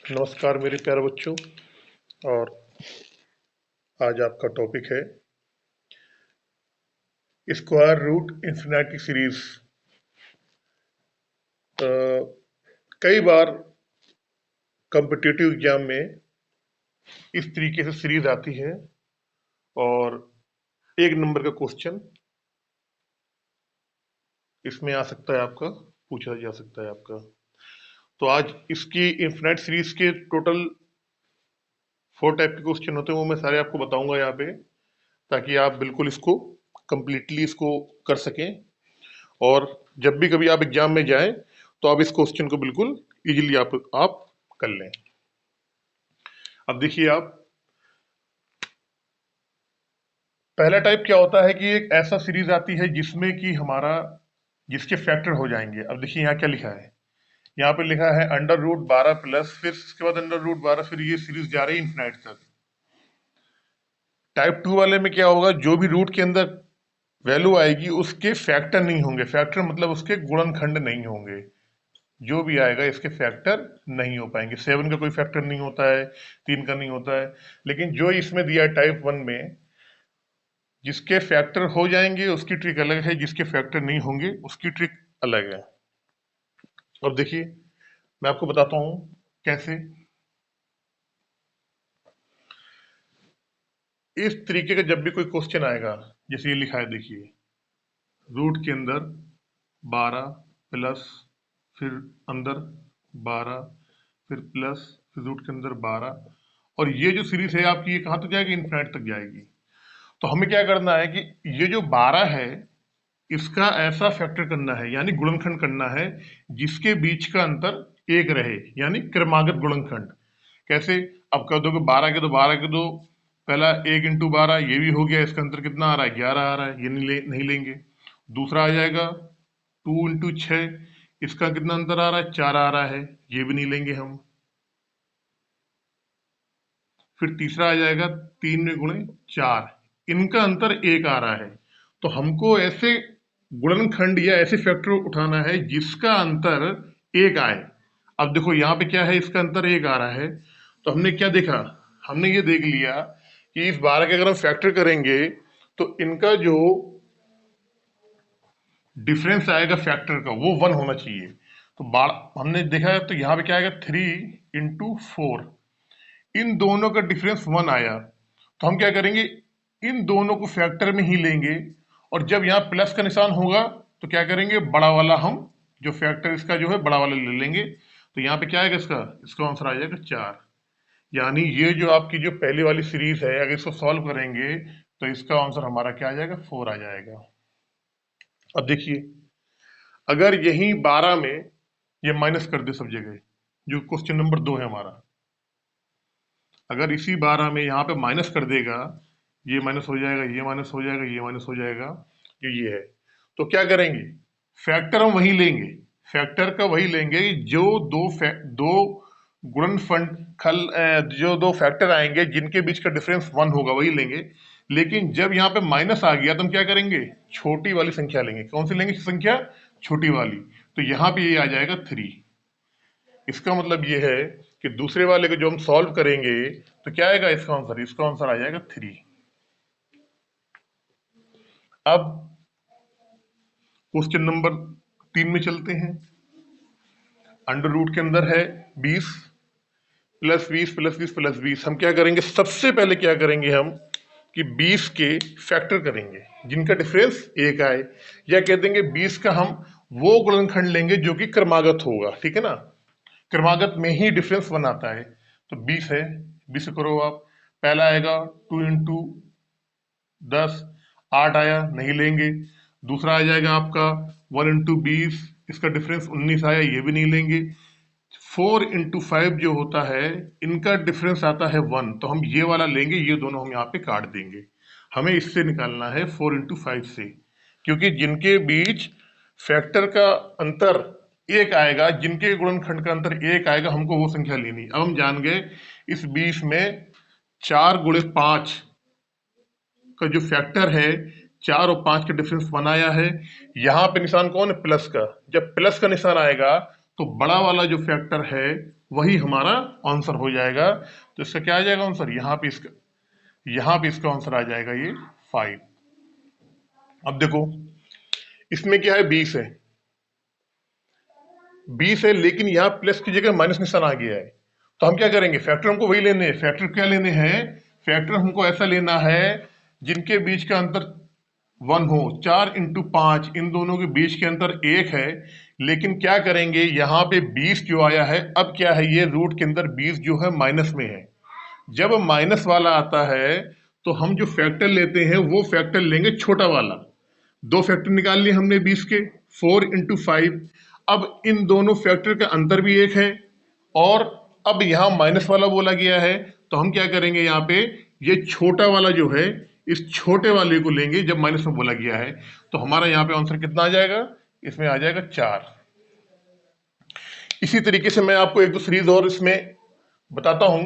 नमस्कार मेरे प्यारे बच्चों। और आज आपका टॉपिक है स्क्वायर रूट इंफिनिटी सीरीज। कई बार कॉम्पिटिटिव एग्जाम में इस तरीके से सीरीज आती है और एक नंबर का क्वेश्चन इसमें आ सकता है, आपका पूछा जा सकता है आपका। तो आज इसकी इंफिनिटी सीरीज के टोटल 4 टाइप के क्वेश्चन होते हैं, वो मैं सारे आपको बताऊंगा यहाँ पे, ताकि आप बिल्कुल इसको कंप्लीटली इसको कर सकें। और जब भी कभी आप एग्जाम में जाएं तो आप इस क्वेश्चन को बिल्कुल इजीली आप कर लें। अब देखिए, आप पहला टाइप क्या होता है कि एक ऐसा सीरीज आती है जिसमें कि हमारा जिसके फैक्टर हो जाएंगे। अब देखिए यहाँ क्या लिखा है, यहाँ पे लिखा है अंडर रूट 12 प्लस, फिर इसके बाद अंडर रूट 12, फिर ये सीरीज जा रही है इन्फिनाइट तक। टाइप 2 वाले में क्या होगा, जो भी रूट के अंदर वैल्यू आएगी उसके फैक्टर नहीं होंगे। फैक्टर मतलब उसके गुणनखंड नहीं होंगे। जो भी आएगा इसके फैक्टर नहीं हो पाएंगे। 7 का कोई फैक्टर नहीं होता है, 3 का नहीं होता है। लेकिन जो इसमें दिया है टाइप 1 में, जिसके फैक्टर हो जाएंगे उसकी ट्रिक अलग है, जिसके फैक्टर नहीं होंगे उसकी ट्रिक अलग है। अब देखिए, मैं आपको बताता हूं कैसे। इस तरीके का जब भी कोई क्वेश्चन आएगा, जैसे ये लिखा है, देखिए रूट के अंदर 12 प्लस, फिर अंदर 12, फिर प्लस, फिर रूट के अंदर 12, और ये जो सीरीज है आपकी, ये कहां तक जाएगी, इन्फिनिट तक जाएगी। तो हमें क्या करना है कि ये जो 12 है इसका ऐसा फैक्टर करना है, यानी गुणनखंड करना है जिसके बीच का अंतर एक रहे, यानी क्रमागत गुणनखंड। कैसे? अब कर दो कि 12 के दो 12 के दो, पहला 1 इंटू 12, ये भी हो गया, इसका अंतर कितना आ रहा है, 11 आ रहा है, ये नहीं लेंगे। दूसरा आ जाएगा 2 इंटू 6, इसका कितना अंतर आ रहा है, 4 आ रहा है, ये भी नहीं लेंगे हम। फिर तीसरा आ जाएगा 3 में गुणे 4, इनका अंतर 1 आ रहा है। तो हमको ऐसे गुणनखंड या ऐसे फैक्टर उठाना है जिसका अंतर 1 आए। अब देखो यहाँ पे क्या है, इसका अंतर 1 आ रहा है। तो हमने क्या देखा, हमने ये देख लिया कि इस 12 के अगर हम फैक्टर करेंगे तो इनका जो डिफरेंस आएगा फैक्टर का, वो 1 होना चाहिए। तो हमने देखा, तो यहाँ पे क्या आएगा, 3 इंटू 4, इन दोनों का डिफरेंस 1 आया। तो हम क्या करेंगे, इन दोनों को फैक्टर में ही लेंगे, और जब यहाँ प्लस का निशान होगा तो क्या करेंगे, बड़ा वाला हम जो फैक्टर इसका जो है बड़ा वाला ले लेंगे। तो यहाँ पे क्या आएगा, इसका इसका आंसर आ जाएगा 4। यानी ये जो आपकी जो पहली वाली सीरीज है, अगर इसको सॉल्व करेंगे तो इसका आंसर हमारा क्या आ जाएगा, 4 आ जाएगा। अब देखिए, अगर यही 12 में ये माइनस कर दे सब जगह, जो क्वेश्चन नंबर 2 है हमारा, अगर इसी 12 में यहाँ पे माइनस कर देगा, ये माइनस हो जाएगा, ये माइनस हो जाएगा, ये माइनस हो जाएगा, ये है। तो क्या करेंगे, फैक्टर हम वही लेंगे, फैक्टर का वही लेंगे जो दो गुणनफल खल जो दो फैक्टर आएंगे जिनके बीच का डिफरेंस 1 होगा, वही लेंगे। लेकिन जब यहाँ पे माइनस आ गया तो हम क्या करेंगे, छोटी वाली संख्या लेंगे। कौन सी लेंगे संख्या, छोटी वाली। तो यहाँ पे ये आ जाएगा 3। इसका मतलब ये है कि दूसरे वाले को जो हम सॉल्व करेंगे तो क्या आएगा इसका आंसर, इसका आंसर आ जाएगा 3। अब क्वेश्चन नंबर 3 में चलते हैं। अंडर रूट के अंदर है 20 प्लस 20 प्लस 20 प्लस 20। हम क्या करेंगे, सबसे पहले क्या करेंगे हम कि 20 के फैक्टर करेंगे जिनका डिफरेंस 1 आए, या कह देंगे 20 का हम वो गुणनखंड लेंगे जो कि क्रमागत होगा। ठीक है ना, क्रमागत में ही डिफरेंस 1 आता है। तो 20 है, 20 करो आप, पहला आएगा 2 इंटू 10, 8 आया, नहीं लेंगे। दूसरा आ जाएगा आपका 1 इंटू 20, इसका डिफरेंस 19 आया, ये भी नहीं लेंगे। 4 इंटू 5 जो होता है, इनका डिफरेंस आता है 1, तो हम ये वाला लेंगे, ये दोनों हम यहाँ पे काट देंगे। हमें इससे निकालना है 4 इंटू 5 से, क्योंकि जिनके बीच फैक्टर का अंतर 1 आएगा, जिनके गुणनखंड का अंतर 1 आएगा, हमको वो संख्या लेनी। अब हम जान गए इस 20 में 4 गुणे 5 का जो फैक्टर है, 4 और 5 का डिफरेंस 1 आया है। यहाँ पे निशान कौन है, प्लस का। जब प्लस का निशान आएगा तो बड़ा वाला जो फैक्टर है वही हमारा आंसर हो जाएगा। तो इसका क्या आ जाएगा आंसर, यहाँ पे इसका आंसर आ जाएगा ये 5। अब देखो इसमें क्या है, 20 है, 20 है, लेकिन यहाँ प्लस की जगह माइनस निशान आ गया है। तो हम क्या करेंगे, फैक्टर हमको वही लेने हैं। फैक्टर क्या लेने हैं, फैक्टर हमको ऐसा लेना है जिनके बीच का अंतर 1 हो। 4 × 5 इन दोनों के बीच के अंतर 1 है। लेकिन क्या करेंगे, यहाँ पे 20 जो आया है, अब क्या है, ये रूट के अंदर 20 जो है माइनस में है। जब माइनस वाला आता है तो हम जो फैक्टर लेते हैं वो फैक्टर लेंगे छोटा वाला। दो फैक्टर निकाल लिए हमने 20 के, 4 × 5। अब इन दोनों फैक्टर का अंतर भी 1 है, और अब यहाँ माइनस वाला बोला गया है, तो हम क्या करेंगे, यहाँ पे ये छोटा वाला जो है इस छोटे वाले को लेंगे जब माइनस में बोला गया है। तो हमारा यहाँ पे आंसर कितना आ जाएगा, इसमें आ जाएगा 4। इसी तरीके से मैं आपको एक दो सीरीज और इसमें बताता हूं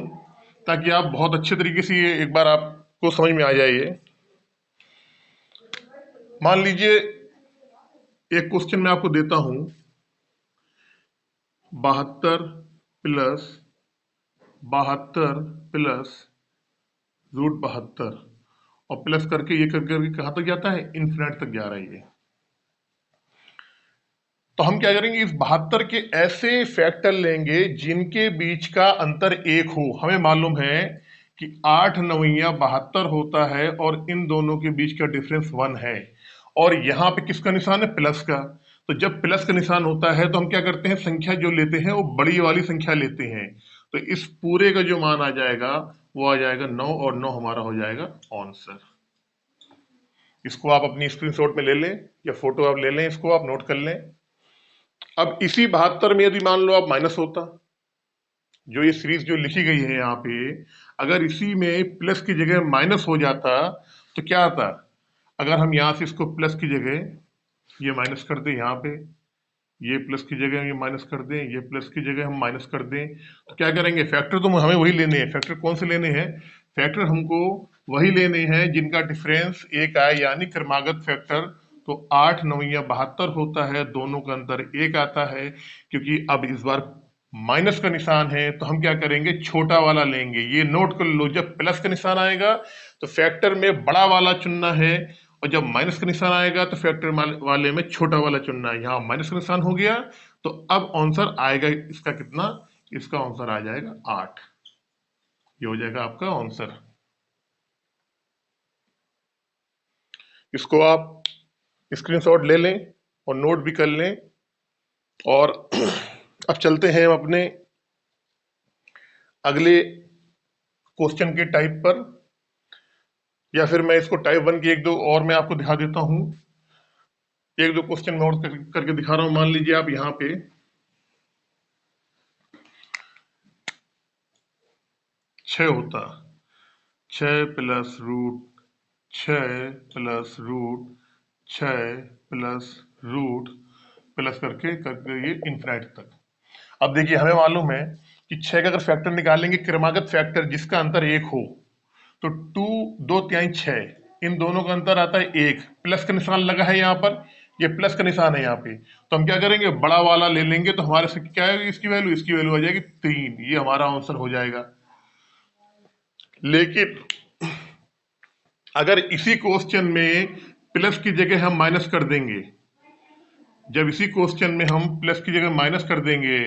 ताकि आप बहुत अच्छे तरीके से ये एक बार आपको समझ में आ जाए। ये मान लीजिए एक क्वेश्चन मैं आपको देता हूं, 72 + 72 √72 और प्लस करके ये करके कहां तक जाता है, इन्फिनिट तक जा रहा है ये। तो हम क्या करेंगे, इस 72 के ऐसे फैक्टर लेंगे जिनके बीच का अंतर 1 हो। हमें मालूम है कि 8 9 72 होता है और इन दोनों के बीच का डिफरेंस 1 है, और यहाँ पे किसका निशान है, प्लस का। तो जब प्लस का निशान होता है तो हम क्या करते हैं, संख्या जो लेते हैं वो बड़ी वाली संख्या लेते हैं। तो इस पूरे का जो मान आ जाएगा वो आ जाएगा 9, और 9 हमारा हो जाएगा आंसर। इसको आप अपनी स्क्रीनशॉट में ले लें या फोटो आप ले लें, इसको आप नोट कर लें। अब इसी 72 में यदि मान लो आप माइनस होता, जो ये सीरीज जो लिखी गई है यहाँ पे, अगर इसी में प्लस की जगह माइनस हो जाता तो क्या आता। अगर हम यहाँ से इसको प्लस की जगह ये माइनस कर दें, यहाँ पे ये प्लस की जगह ये माइनस कर दें, ये प्लस की जगह हम माइनस कर दें, तो क्या करेंगे, फैक्टर तो हमें वही लेने हैं। फैक्टर कौन से लेने हैं, फैक्टर हमको वही लेने हैं जिनका डिफरेंस 1 आए, यानी क्रमागत फैक्टर। तो 8 9 72 होता है, दोनों का अंतर 1 आता है। क्योंकि अब इस बार माइनस का निशान है तो हम क्या करेंगे, छोटा वाला लेंगे। ये नोट कर लो, जब प्लस का निशान आएगा तो फैक्टर में बड़ा वाला चुनना है, और जब माइनस का निशान आएगा तो फैक्टर वाले में छोटा वाला चुनना है। यहाँ माइनस का निशान हो गया, तो अब आंसर आएगा इसका कितना, इसका आंसर आ जाएगा 8। ये हो जाएगा आपका आंसर। इसको आप स्क्रीनशॉट ले लें और नोट भी कर लें। और अब चलते हैं हम अपने अगले क्वेश्चन के टाइप पर, या फिर मैं इसको टाइप 1 की एक दो और मैं आपको दिखा देता हूं। एक दो क्वेश्चन मैं और करके दिखा रहा हूं। मान लीजिए आप यहाँ पे 6 होता, 6 + √6 प्लस करके ये इनफिनिट तक। अब देखिए हमें मालूम है कि 6 का अगर फैक्टर निकालेंगे, क्रमागत फैक्टर जिसका अंतर 1 हो, तो 2 2 3 6, इन दोनों का अंतर आता है 1। प्लस का निशान लगा है यहाँ पर, ये प्लस का निशान है यहाँ पे, तो हम क्या करेंगे, बड़ा वाला ले लेंगे। तो हमारे से क्या है, इसकी वैल्यू आ जाएगी 3। ये हमारा आंसर हो जाएगा। लेकिन अगर इसी क्वेश्चन में प्लस की जगह हम माइनस कर देंगे, जब इसी क्वेश्चन में हम प्लस की जगह माइनस कर देंगे,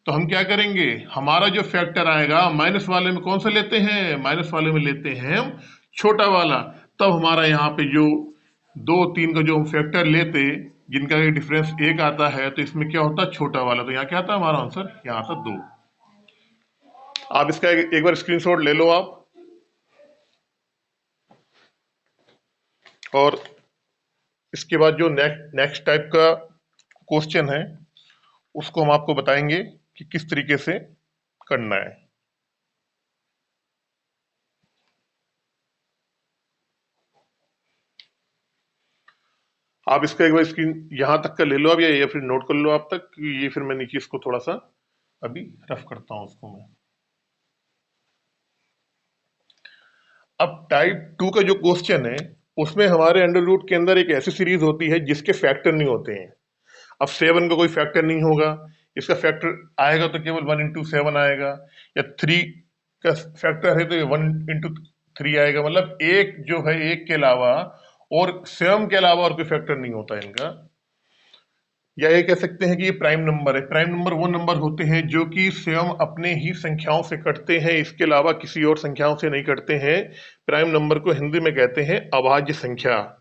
तो हम क्या करेंगे, हमारा जो फैक्टर आएगा माइनस वाले में कौन सा लेते हैं, माइनस वाले में लेते हैं हम छोटा वाला। तब हमारा यहाँ पे जो 2 3 का जो हम फैक्टर लेते जिनका डिफरेंस 1 आता है, तो इसमें क्या होता है, छोटा वाला। तो यहाँ क्या आता है हमारा आंसर, यहाँ आता 2। आप इसका एक बार स्क्रीनशॉट ले लो आप, और इसके बाद जो नेक्स्ट टाइप का क्वेश्चन है उसको हम आपको बताएंगे कि किस तरीके से करना है। आप इसका एक बार स्क्रीन यहां तक का ले लो आप, या फिर नोट कर लो आप तक, ये फिर मैं नीचे इसको थोड़ा सा अभी रफ करता हूं उसको मैं। अब टाइप 2 का जो क्वेश्चन है उसमें हमारे अंडर रूट के अंदर एक ऐसी सीरीज होती है जिसके फैक्टर नहीं होते हैं। अब 7 का कोई फैक्टर नहीं होगा, इसका फैक्टर आएगा तो केवल 1 into 7 आएगा, या 3 का फैक्टर है तो ये 1 into 3 आएगा। मतलब एक जो है, एक के अलावा और 7 के अलावा और कोई फैक्टर नहीं होता इनका। या ये कह सकते हैं कि ये प्राइम नंबर है। प्राइम नंबर वो नंबर होते हैं जो कि स्वयं अपने ही संख्याओं से कटते हैं, इसके अलावा किसी और संख्याओं से नहीं कटते हैं। प्राइम नंबर को हिंदी में कहते हैं अभाज्य संख्या।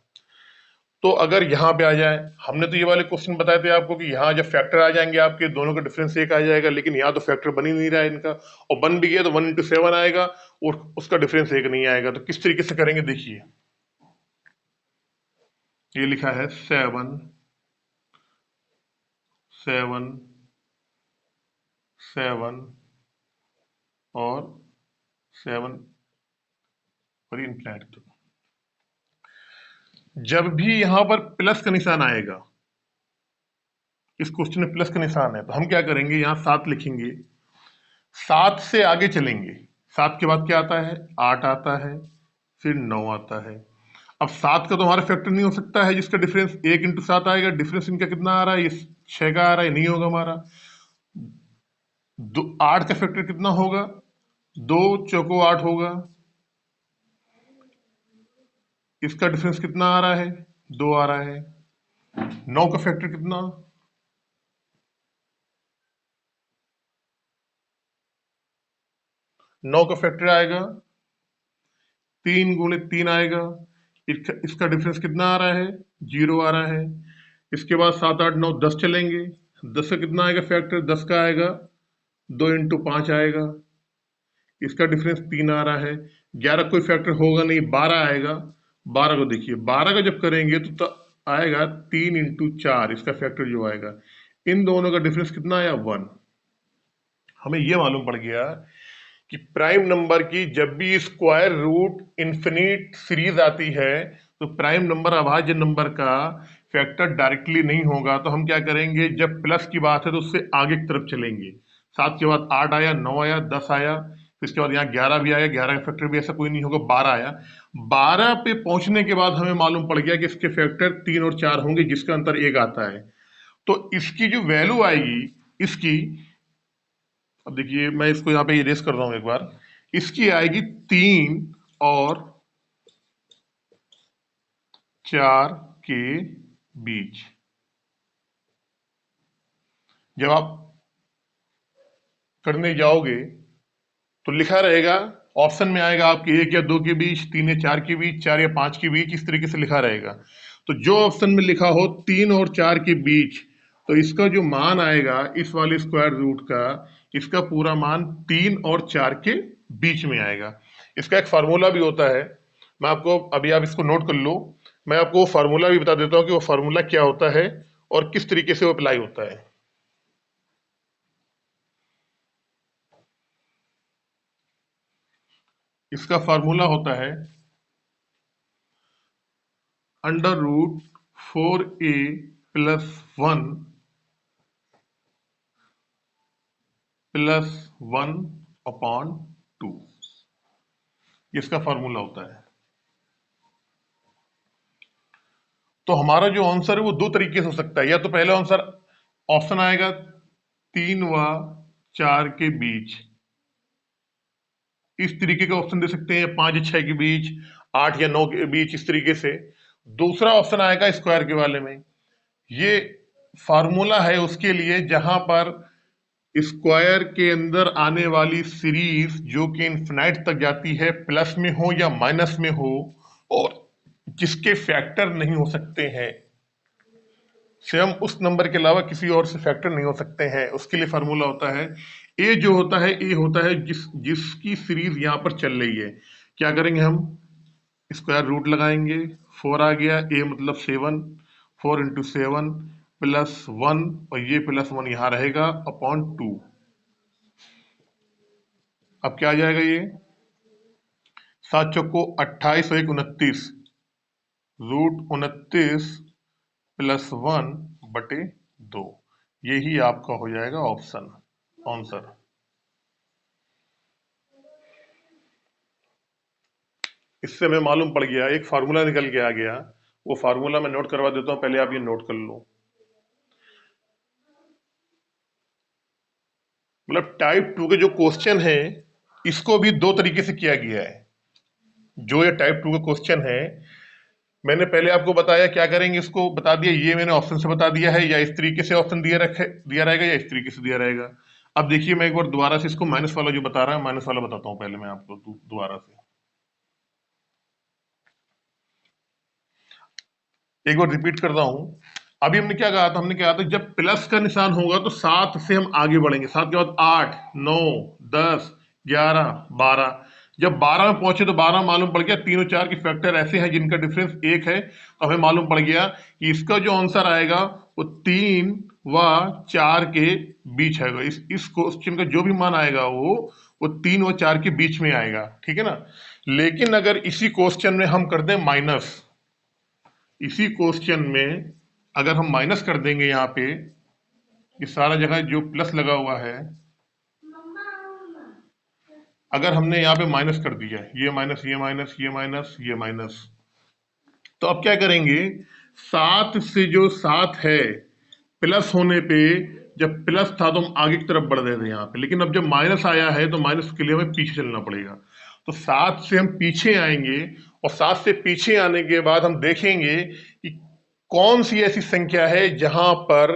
तो अगर यहाँ पे आ जाए, हमने तो ये वाले क्वेश्चन बताए थे आपको कि यहाँ जब फैक्टर आ जाएंगे आपके, दोनों का डिफरेंस एक आ जाएगा, लेकिन यहाँ तो फैक्टर बन ही नहीं रहा है इनका, और बन भी गया तो 1 into 7 आएगा और उसका डिफरेंस एक नहीं आएगा। तो किस तरीके से करेंगे देखिए, ये लिखा है 7 7 7 और 7 और इनफिनिट। तो जब भी यहां पर प्लस का निशान आएगा, इस क्वेश्चन में प्लस का निशान है, तो हम क्या करेंगे, यहां 7 लिखेंगे, 7 से आगे चलेंगे। 7 के बाद क्या आता है, 8 आता है, फिर 9 आता है। अब 7 का तो हमारा फैक्टर नहीं हो सकता है, जिसका डिफरेंस 1 into 7 आएगा। डिफरेंस इनका कितना आ रहा है, ये 6 का आ रहा है, नहीं होगा हमारा। 8 का फैक्टर कितना होगा, 2 चौको 8 होगा। इसका डिफरेंस कितना आ रहा है, 2 आ रहा है। 9 का फैक्टर कितना, 9 का फैक्टर आएगा 3 × 3 आएगा। इसका डिफरेंस कितना आ रहा है, 0 आ रहा है। इसके बाद 7 8 9 10 चलेंगे। 10 का कितना आएगा फैक्टर, 10 का आएगा 2 into 5 आएगा। इसका डिफरेंस 3 आ रहा है। 11 कोई फैक्टर होगा नहीं, 12 आएगा। 12 को देखिए, 12 का जब करेंगे तो आएगा 3 into 4, इसका फैक्टर जो आएगा। इन दोनों का डिफरेंस कितना आया, 1। हमें यह मालूम पड़ गया कि प्राइम नंबर की जब भी स्क्वायर रूट इन्फिनिट सीरीज आती है, तो प्राइम नंबर अभाज्य नंबर का फैक्टर डायरेक्टली नहीं होगा। तो हम क्या करेंगे, जब प्लस की बात है तो उससे आगे की तरफ चलेंगे। 7 के बाद 8 आया, 9 आया, 10 आया, फिर इसके बाद यहाँ 11 भी आया। 11 का फैक्टर भी ऐसा कोई नहीं होगा, 12 आया। 12 पे पहुंचने के बाद हमें मालूम पड़ गया कि इसके फैक्टर 3 और 4 होंगे, जिसका अंतर 1 आता है। तो इसकी जो वैल्यू आएगी इसकी, अब देखिए मैं इसको यहाँ पे इरेज कर रहा हूं एक बार, इसकी आएगी 3 और 4 के बीच। जब आप करने जाओगे तो लिखा रहेगा, ऑप्शन में आएगा आपके 1 या 2 के बीच, 3 या 4 के बीच, 4 या 5 के बीच, इस तरीके से लिखा रहेगा। तो जो ऑप्शन में लिखा हो 3 और 4 के बीच, तो इसका जो मान आएगा इस वाले स्क्वायर रूट का, इसका पूरा मान 3 और 4 के बीच में आएगा। इसका एक फार्मूला भी होता है, मैं आपको अभी, आप इसको नोट कर लो, मैं आपको वो फार्मूला भी बता देता हूँ कि वो फार्मूला क्या होता है और किस तरीके से वो अप्लाई होता है। इसका फार्मूला होता है √4a+1 +1/2, इसका फार्मूला होता है। तो हमारा जो आंसर है वो दो तरीके से हो सकता है। या तो पहला आंसर ऑप्शन आएगा 3 व 4 के बीच, इस तरीके का ऑप्शन दे सकते हैं, या 5 या 6 के बीच, 8 या 9 के बीच, इस तरीके से। दूसरा ऑप्शन आएगा स्क्वायर के वाले में। ये फार्मूला है उसके लिए जहां पर स्क्वायर के अंदर आने वाली सीरीज जो कि इनफिनाइट तक जाती है, प्लस में हो या माइनस में हो, और जिसके फैक्टर नहीं हो सकते हैं, स्वयं उस नंबर के अलावा किसी और से फैक्टर नहीं हो सकते हैं, उसके लिए फार्मूला होता है ए। जो होता है ए होता है जिसकी सीरीज यहां पर चल रही है। क्या करेंगे हम, स्क्वायर रूट लगाएंगे, 4 आ गया, ए मतलब 7, 4 into 7 +1, और ये +1 यहां रहेगा अपॉन 2। अब क्या आ जाएगा, ये 7 चौको 28 और 1 29, √29 +1/2। यही आपका हो जाएगा ऑप्शन आंसर। इससे हमें मालूम पड़ गया, एक फार्मूला निकल के आ गया। वो फार्मूला मैं नोट करवा देता हूं, पहले आप ये नोट कर लो। मतलब टाइप 2 के जो क्वेश्चन है इसको भी दो तरीके से किया गया है। जो ये टाइप 2 का क्वेश्चन है, मैंने पहले आपको बताया क्या करेंगे, इसको बता दिया, ये मैंने ऑप्शन से बता दिया है, या इस तरीके से ऑप्शन दिया रहेगा या इस तरीके से दिया रहेगा। अब देखिए मैं एक बार दोबारा से इसको माइनस वाला जो बता रहा है, माइनस वाला बताता हूं पहले मैं आपको दोबारा से एक बार रिपीट करता हूं। अभी हमने क्या कहा था, हमने कहा था जब प्लस का निशान होगा तो 7 से हम आगे बढ़ेंगे, 7 के बाद 8, 9, 10, 11, 12। जब 12 में पहुंचे तो 12 मालूम पड़ गया, 3 और 4 के फैक्टर ऐसे हैं जिनका डिफरेंस 1 है, तो हमें मालूम पड़ गया कि इसका जो आंसर आएगा वो 3 व 4 के बीच आएगा। इस क्वेश्चन का जो भी मान आएगा वो 3 व 4 के बीच में आएगा, ठीक है ना। लेकिन अगर इसी क्वेश्चन में हम कर दें माइनस, इसी क्वेश्चन में अगर हम माइनस कर देंगे, यहाँ पे ये सारा जगह जो प्लस लगा हुआ है, अगर हमने यहाँ पे माइनस कर दिया, ये माइनस, ये माइनस, ये माइनस, ये माइनस, तो अब क्या करेंगे, 7 से जो 7 है प्लस होने पे, जब प्लस था तो हम आगे की तरफ बढ़ रहे थे यहाँ पे, लेकिन अब जब माइनस आया है तो माइनस के लिए हमें पीछे चलना पड़ेगा। तो 7 से हम पीछे आएंगे, और 7 से पीछे आने के बाद हम देखेंगे कि कौन सी ऐसी संख्या है जहां पर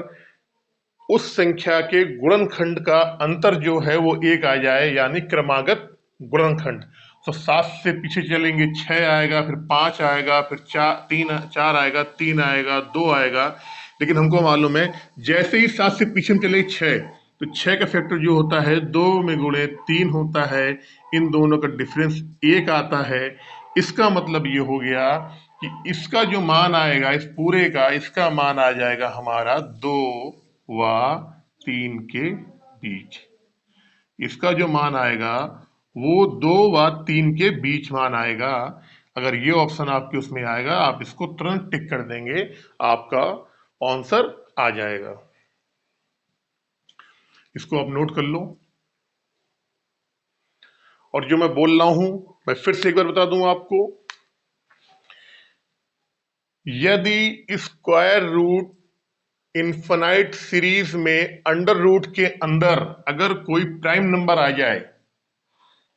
उस संख्या के गुणनखंड का अंतर जो है वो 1 आ जाए, यानी क्रमागत गुणनखंड। तो 7 से पीछे चलेंगे, 6 आएगा, फिर 5 आएगा, फिर 4 आएगा, 3 आएगा, 2 आएगा। लेकिन हमको मालूम है जैसे ही 7 से पीछे हम चले 6, तो 6 का फैक्टर जो होता है 2 में गुणे 3 होता है, इन दोनों का डिफरेंस 1 आता है। इसका मतलब ये हो गया कि इसका जो मान आएगा इस पूरे का, इसका मान आ जाएगा हमारा 2 व 3 के बीच। इसका जो मान आएगा वो 2 व 3 के बीच मान आएगा। अगर ये ऑप्शन आपके उसमें आएगा, आप इसको तुरंत टिक कर देंगे, आपका आंसर आ जाएगा। इसको आप नोट कर लो। और जो मैं बोल रहा हूं मैं फिर से एक बार बता दूं आपको, यदि स्क्वायर रूट इन्फिनाइट सीरीज में अंडर रूट के अंदर अगर कोई प्राइम नंबर आ जाए,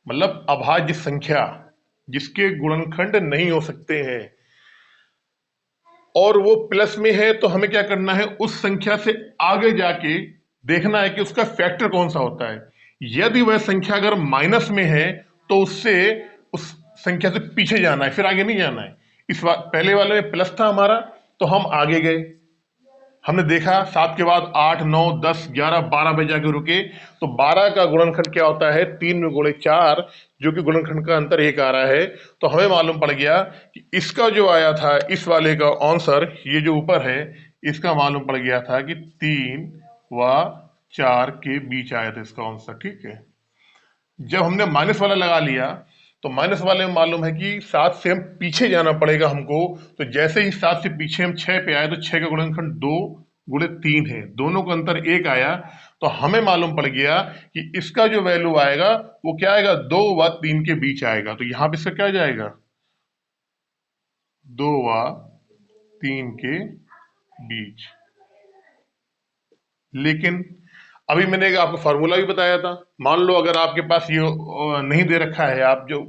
मतलब अभाज्य संख्या जिसके गुणनखंड नहीं हो सकते हैं, और वो प्लस में है, तो हमें क्या करना है, उस संख्या से आगे जाके देखना है कि उसका फैक्टर कौन सा होता है। यदि वह संख्या अगर माइनस में है तो उससे उस संख्या से पीछे जाना है, फिर आगे नहीं जाना है। पहले वाले में प्लस था हमारा, तो हम आगे गए, हमने देखा 7 के बाद 8, 9, 10, 11, 12 पे जाके रुके। तो 12 का गुणनखंड क्या होता है, 3 में गुणे 4, जो कि गुणनखंड का अंतर 1 आ रहा है। तो हमें मालूम पड़ गया कि इसका जो आया था, इस वाले का आंसर, ये जो ऊपर है, इसका मालूम पड़ गया था कि 3 व 4 के बीच आया था इसका आंसर, ठीक है। जब हमने माइनस वाला लगा लिया, तो माइनस वाले में मालूम है कि 7 से हम पीछे जाना पड़ेगा हमको। तो जैसे ही 7 से पीछे हम 6 पे आए, तो 6 का गुणनखंड 2 गुणे 3 है, दोनों का अंतर 1 आया। तो हमें मालूम पड़ गया कि इसका जो वैल्यू आएगा वो क्या आएगा, 2 व 3 के बीच आएगा। तो यहां पे इसका क्या जाएगा, 2 व 3 के बीच। लेकिन अभी मैंने आपको फॉर्मूला भी बताया था। मान लो अगर आपके पास ये नहीं दे रखा है, आप जो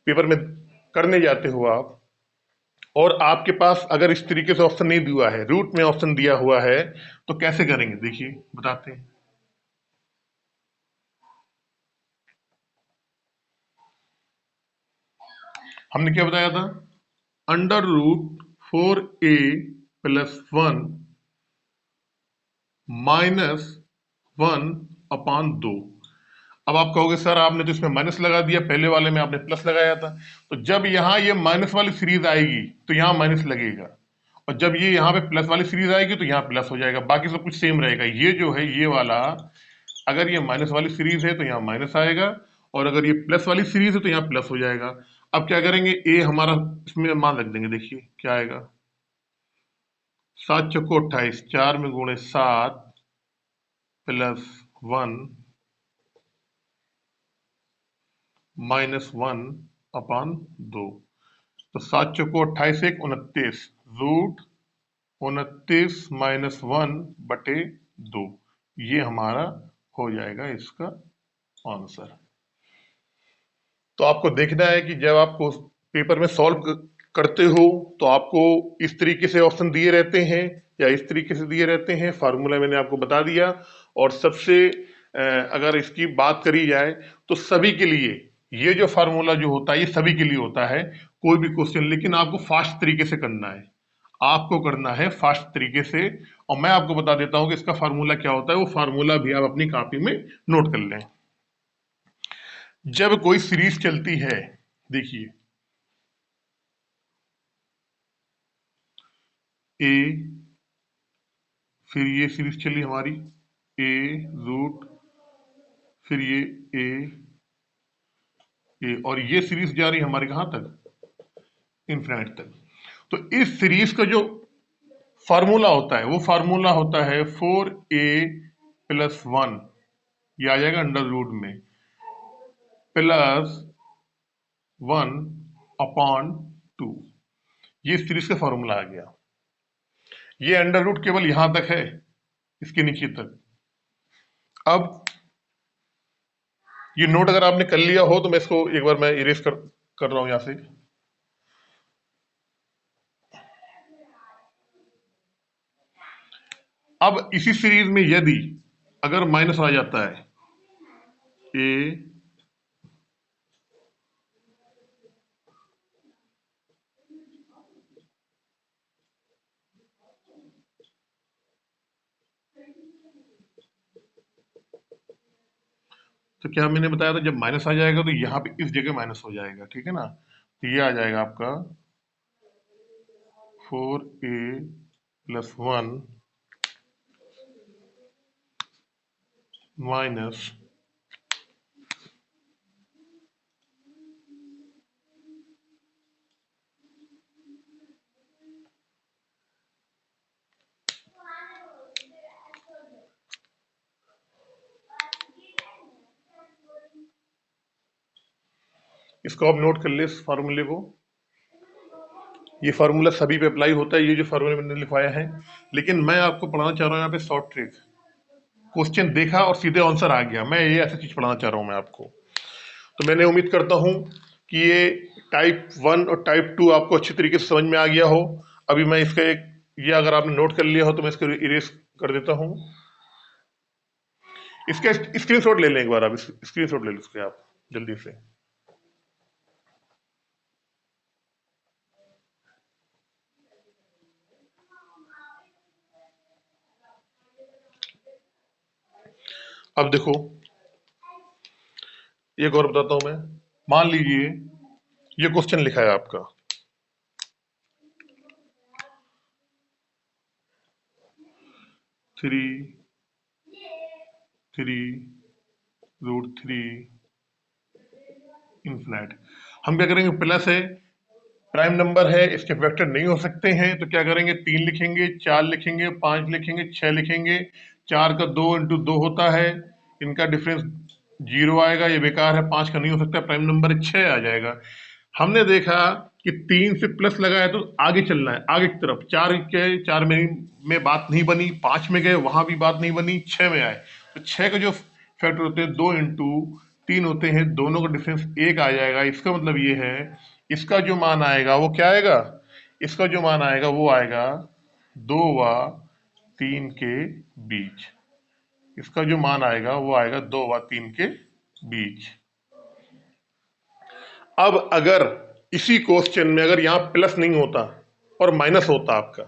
पेपर में करने जाते हो आप, और आपके पास अगर इस तरीके से ऑप्शन नहीं दिया है, रूट में ऑप्शन दिया हुआ है, तो कैसे करेंगे, देखिए बताते हैं। हमने क्या बताया था, under root 4a plus 1 minus 1 upon 2। अब आप कहोगे सर आपने तो इसमें माइनस लगा दिया, पहले वाले में आपने प्लस लगाया था। तो जब यहाँ ये माइनस वाली सीरीज आएगी तो यहाँ माइनस लगेगा, और जब ये यहाँ पे प्लस वाली सीरीज आएगी तो यहाँ प्लस हो जाएगा, बाकी सब कुछ सेम रहेगा। ये जो है ये वाला, अगर ये माइनस वाली सीरीज है तो यहाँ माइनस आएगा, और अगर ये प्लस वाली सीरीज है तो यहाँ प्लस हो जाएगा। अब क्या करेंगे, ए हमारा इसमें मान रख देंगे, देखिए क्या आएगा, 7 चौको 28, 4 में गुणे 7 प्लस 1 माइनस 1 अपान 2। तो 7 चौको 28, 1 29, रूट 29 माइनस 1 बटे 2, ये हमारा हो जाएगा इसका आंसर। तो आपको देखना है कि जब आपको पेपर में सॉल्व करते हो तो आपको इस तरीके से ऑप्शन दिए रहते हैं या इस तरीके से दिए रहते हैं। फार्मूला मैंने आपको बता दिया। और सबसे अगर इसकी बात करी जाए तो सभी के लिए ये जो फार्मूला जो होता है ये सभी के लिए होता है, कोई भी क्वेश्चन, लेकिन आपको फास्ट तरीके से करना है। आपको करना है फास्ट तरीके से। और मैं आपको बता देता हूं कि इसका फार्मूला क्या होता है, वो फार्मूला भी आप अपनी कॉपी में नोट कर लें। जब कोई सीरीज चलती है, देखिए ए, फिर ये सीरीज चली हमारी ए रूट, फिर ये ए ए, और ये सीरीज जा रही हमारी कहां तक, इनफिनिट तक। तो इस सीरीज का जो फार्मूला होता है वो फार्मूला होता है 4a+1, ये आ जाएगा अंडर रूट में, +1/2। ये सीरीज का फार्मूला आ गया। ये अंडर रूट केवल यहां तक है, इसके नीचे तक। अब ये नोट अगर आपने कर लिया हो तो मैं इसको एक बार मैं इरेज कर रहा हूं यहां से। अब इसी सीरीज में यदि अगर माइनस आ जाता है ए, तो क्या मैंने बताया था, जब माइनस आ जाएगा तो यहाँ पे इस जगह माइनस हो जाएगा, ठीक है ना। तो ये आ जाएगा आपका 4a+1 माइनस, इसको आप नोट कर ले इस फार्मूले को। ये फार्मूला सभी पे अप्लाई होता है, ये जो फार्मूला मैंने लिखवाया है। लेकिन मैं आपको पढ़ाना चाह रहा हूँ यहाँ पे शॉर्ट ट्रिक। क्वेश्चन देखा और सीधे आंसर आ गया, मैं ये ऐसी चीज पढ़ाना चाह रहा हूँ मैं आपको। तो मैंने उम्मीद करता हूँ कि ये टाइप 1 और टाइप 2 आपको अच्छी तरीके से समझ में आ गया हो। अभी मैं इसका एक, ये अगर आपने नोट कर लिया हो तो मैं इसको इरेज कर देता हूँ। इसका स्क्रीनशॉट ले लें एक बार, आप स्क्रीनशॉट ले लो इसके आप जल्दी से। अब देखो, एक और बताता हूं मैं। मान लीजिए ये क्वेश्चन लिखा है आपका 3√3 इनफिनिट। हम क्या करेंगे, प्लस है, प्राइम नंबर है, इसके फैक्टर नहीं हो सकते हैं, तो क्या करेंगे, 3 लिखेंगे, 4 लिखेंगे, 5 लिखेंगे, 6 लिखेंगे। 4 का 2 इंटू 2 होता है, इनका डिफरेंस 0 आएगा, ये बेकार है, 5 का नहीं हो सकता, प्राइम नंबर 6 आ जाएगा। हमने देखा कि 3 से प्लस लगा है तो आगे चलना है, आगे की तरफ। 4 में बात नहीं बनी, 5 में गए, वहां भी बात नहीं बनी, 6 में आए। तो 6 के जो फैक्टर होते हैं 2 इंटू 3 होते हैं, दोनों का डिफरेंस 1 आ जाएगा। इसका मतलब ये है, इसका जो मान आएगा वो क्या आएगा, इसका जो मान आएगा वो आएगा 2 व 3 के बीच। इसका जो मान आएगा वो आएगा 2 व 3 के बीच। अब अगर इसी क्वेश्चन में अगर यहां प्लस नहीं होता और माइनस होता आपका,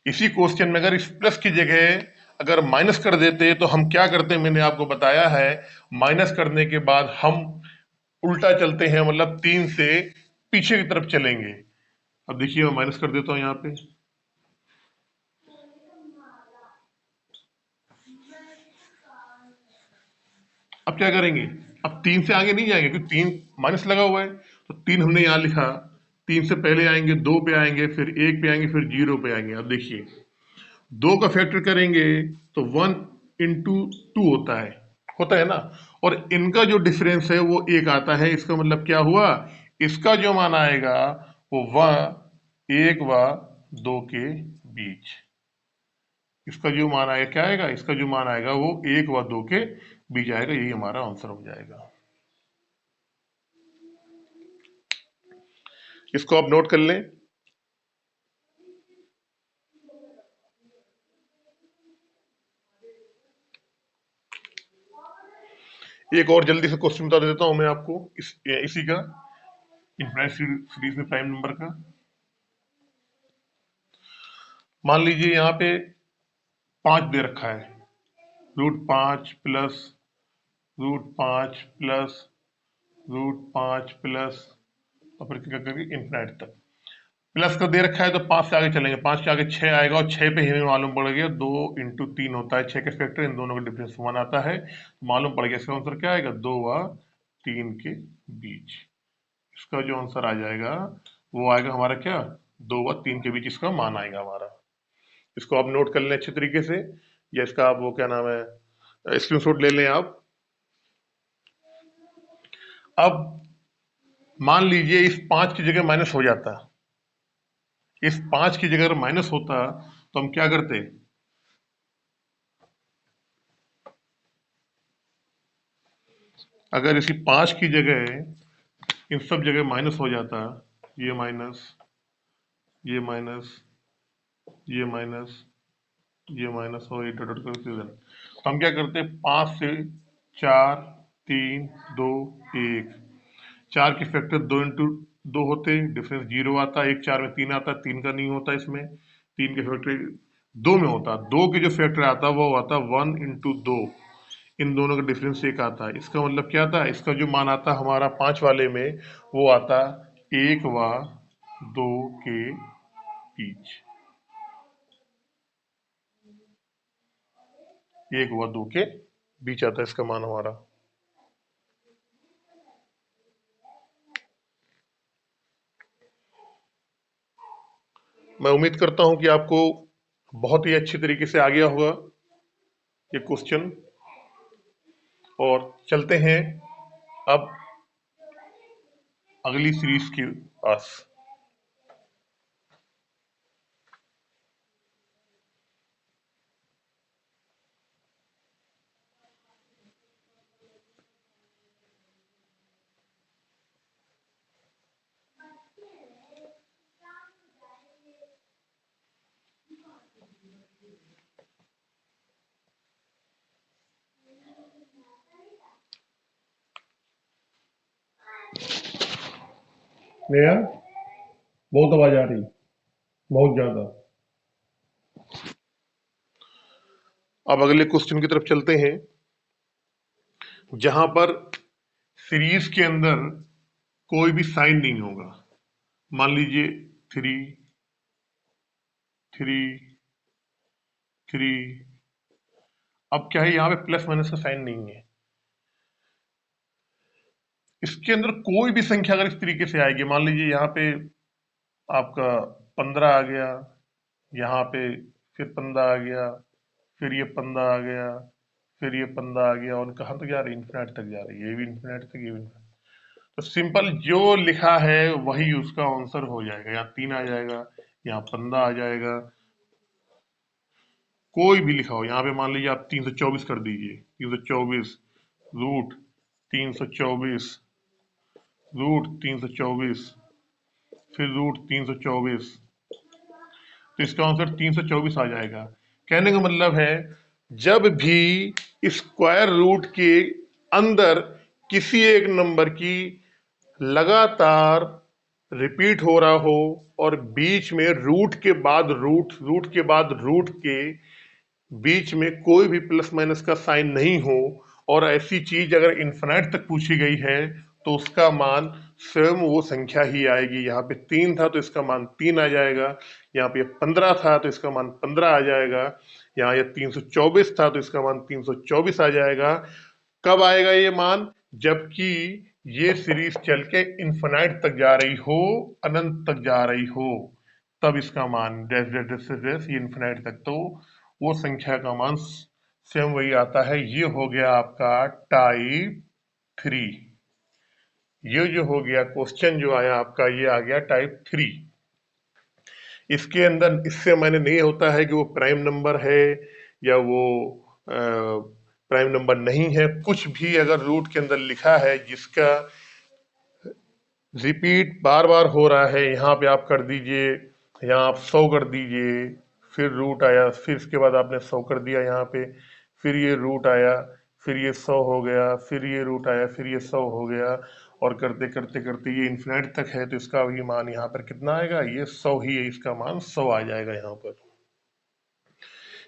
इसी क्वेश्चन में अगर इस प्लस की जगह अगर माइनस कर देते तो हम क्या करते, मैंने आपको बताया है। माइनस करने के बाद हम उल्टा चलते हैं, मतलब 3 से पीछे की तरफ चलेंगे। अब देखिए मैं माइनस कर देता हूं यहां पे। अब क्या करेंगे, अब 3 से आगे नहीं जाएंगे क्योंकि 3 माइनस लगा हुआ है। तो 3 हमने यहां लिखा, 3 से पहले आएंगे, 2 पे आएंगे, फिर 1 पे आएंगे, फिर 0 पे आएंगे। अब देखिए 2 का फैक्टर करेंगे तो 1 इंटू 2 होता है ना। और इनका जो डिफरेंस है वो 1 आता है। इसका मतलब क्या हुआ, इसका जो मान आएगा वो 1 व 2 के बीच। इसका जो मान आएगा क्या आएगा, इसका जो मान आएगा वो 1 व 2 के बीच आएगा। यही हमारा आंसर हो जाएगा। इसको आप नोट कर लें। एक और जल्दी से क्वेश्चन बता देता हूं मैं आपको इसी का, इनफाइनाइट सीरीज में प्राइम नंबर का। मान लीजिए यहाँ पे 5 दे रखा है, √5 प्लस √5 प्लस √5 प्लस, और फिर क्या करेंगे इनफाइनाइट तक। प्लस का दे रखा है तो 5 से आगे चलेंगे, 5 के आगे 6 आएगा, और 6 पे हमें मालूम पड़ गया 2 × 3 होता है 6 के फैक्टर, इन दोनों का डिफरेंस 1 आता है। तो मालूम पड़ गया इसका आंसर क्या आएगा, 2 व 3 के बीच। इसका जो आंसर आ जाएगा वो आएगा हमारा क्या, 2 व 3 के बीच इसका मान आएगा हमारा। इसको आप नोट कर लें अच्छे तरीके से, या इसका आप वो क्या नाम है स्क्रीनशॉट ले लें आप। अब मान लीजिए इस 5 की जगह माइनस हो जाता, इस 5 की जगह अगर माइनस होता तो हम क्या करते, अगर इसी 5 की जगह इन सब जगह माइनस हो जाता, ये माइनस, ये माइनस, ये माइनस, ये माइनस और ये डॉट कंफ्यूजन, तो हम क्या करते, 5 से 4 3 2 1, 4 के फैक्टर 2 × 2 होते, डिफरेंस 0 आता, 1 4 में 3 आता, 3 का नहीं होता इसमें, 3 के फैक्टर 2 में होता, 2 के जो फैक्टर आता वो आता 1 × 2, इन दोनों का डिफरेंस 1 आता है। इसका मतलब क्या था, इसका जो मान आता हमारा 5 वाले में वो आता 1 व 2 के बीच, 1 व 2 के बीच आता है इसका मान हमारा। मैं उम्मीद करता हूं कि आपको बहुत ही अच्छी तरीके से आ गया होगा ये क्वेश्चन, और चलते हैं अब अगली सीरीज के पास। नेहा, बहुत आवाज आ रही, बहुत ज्यादा। अब अगले क्वेश्चन की तरफ चलते हैं, जहां पर सीरीज के अंदर कोई भी साइन नहीं होगा। मान लीजिए 3 3 3, अब क्या है यहाँ पे प्लस माइनस का साइन नहीं है, इसके अंदर कोई भी संख्या अगर इस तरीके से आएगी, मान लीजिए यहाँ पे आपका 15 आ गया, यहाँ पे फिर 15 आ गया, फिर ये 15 आ गया, फिर ये 15 आ गया, और कहाँ तक जा रही है, इन्फिनिट तक जा रही है, ये भी इन्फिनिट तक, ये भी infinite। तो सिंपल जो लिखा है वही उसका आंसर हो जाएगा, यहाँ 3 आ जाएगा, यहाँ 15 आ जाएगा, कोई भी लिखा हो। यहाँ पे मान लीजिए आप 324 कर दीजिए, 324 रूट 324 रूट 324 फिर √324, तो इसका आंसर 324 आ जाएगा। कहने का मतलब है जब भी स्क्वायर रूट के अंदर किसी एक नंबर की लगातार रिपीट हो रहा हो, और बीच में रूट के बाद रूट, रूट के बाद रूट के बीच में कोई भी प्लस माइनस का साइन नहीं हो, और ऐसी चीज अगर इन्फिनिट तक पूछी गई है तो उसका मान स्वयं वो संख्या ही आएगी। यहाँ पे 3 था तो इसका मान 3 आ जाएगा, यहाँ पे 15 था तो इसका मान 15 आ जाएगा, यहाँ ये 324 था तो इसका मान 324 आ जाएगा। कब आएगा ये मान, जबकि ये सीरीज चल के इन्फिनिट तक जा रही हो, अनंत तक जा रही हो, तब इसका मान डैश डैश डैश डैश ये इन्फिनिट तक, तो वो संख्या का मान स्वयं वही आता है। ये हो गया आपका टाइप 3। ये जो हो गया क्वेश्चन जो आया आपका, ये आ गया टाइप 3। इसके अंदर इससे मायने नहीं होता है कि वो प्राइम नंबर है या वो प्राइम नंबर नहीं है। कुछ भी अगर रूट के अंदर लिखा है जिसका रिपीट बार बार हो रहा है, यहाँ पे आप कर दीजिए, यहाँ आप 100 कर दीजिए, फिर रूट आया, फिर इसके बाद आपने 100 कर दिया यहाँ पे, फिर ये रूट आया, फिर ये 100 हो गया, फिर ये रूट आया, फिर ये 100 हो गया, और करते करते करते ये इन्फिनिट तक है, तो इसका भी मान यहाँ पर कितना आएगा, ये 100 ही है, इसका मान 100 आ जाएगा यहाँ पर।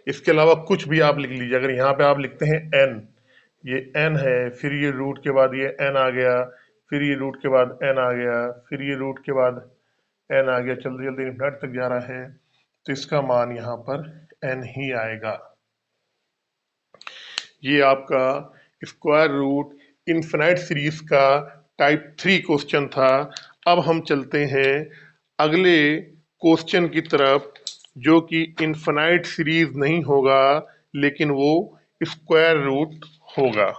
इसके अलावा कुछ भी आप लिख लीजिए। अगर यहाँ पे आप लिखते हैं n, ये n है, फिर ये रूट के बाद ये n आ गया, फिर ये रूट के बाद n आ गया, फिर ये रूट के बाद n आ गया, जल्दी जल्दी इन्फिनिट तक जा रहा है, तो इसका मान यहाँ पर n ही आएगा। ये आपका स्क्वायर रूट इनफिनाइट सीरीज का टाइप 3 क्वेश्चन था। अब हम चलते हैं अगले क्वेश्चन की तरफ, जो कि इनफिनाइट सीरीज नहीं होगा, लेकिन वो स्क्वायर रूट होगा।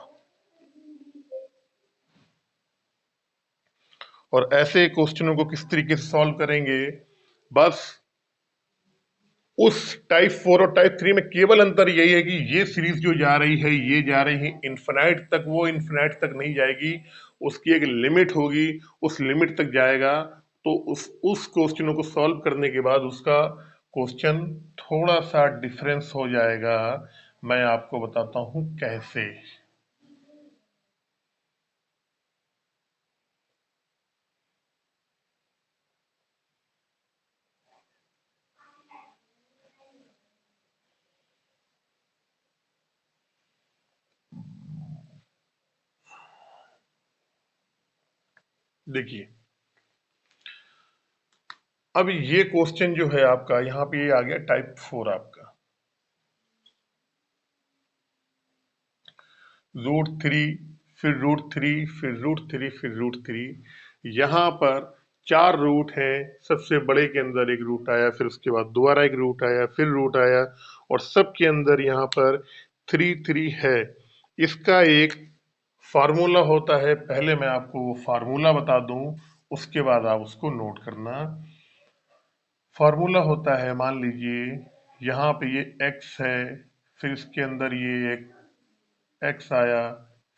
और ऐसे क्वेश्चनों को किस तरीके से सॉल्व करेंगे, बस उस टाइप 4 और टाइप 3 में केवल अंतर यही है कि ये सीरीज जो जा रही है, ये जा रही है इनफिनाइट तक, वो इनफिनाइट तक नहीं जाएगी, उसकी एक लिमिट होगी, उस लिमिट तक जाएगा। तो उस क्वेश्चनों को सॉल्व करने के बाद उसका क्वेश्चन थोड़ा सा डिफरेंस हो जाएगा। मैं आपको बताता हूं कैसे। देखिए, अब ये क्वेश्चन जो है आपका, यहाँ पे ये आ गया टाइप 4 आपका, √3, फिर √3, फिर √3, फिर √3। यहाँ पर 4 रूट हैं, सबसे बड़े के अंदर एक रूट आया, फिर उसके बाद दोबारा एक रूट आया, फिर रूट आया, और सबके अंदर यहाँ पर 3 है। इसका एक फार्मूला होता है, पहले मैं आपको वो फार्मूला बता दूं, उसके बाद आप उसको नोट करना। फार्मूला होता है, मान लीजिए यहाँ पे ये x है, फिर इसके अंदर ये एक x आया,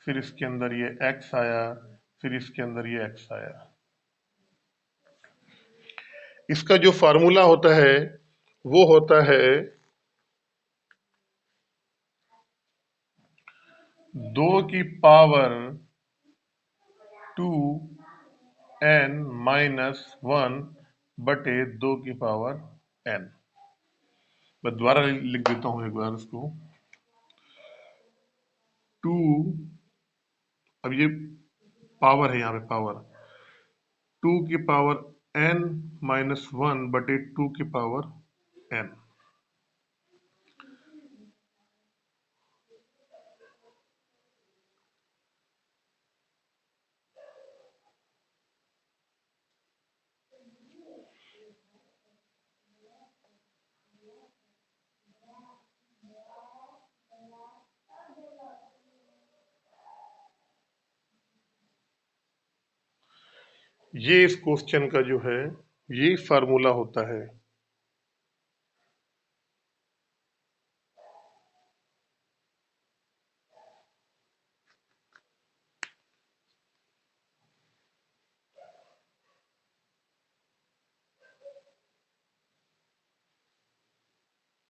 फिर इसके अंदर ये x आया, फिर इसके अंदर ये x आया। इसका जो फार्मूला होता है वो होता है 2n-1/2n। मैं दोबारा लिख देता हूं एक बार इसको। 2, अब ये पावर है, यहाँ पे पावर 2n-1/2n। ये इस क्वेश्चन का जो है ये फार्मूला होता है।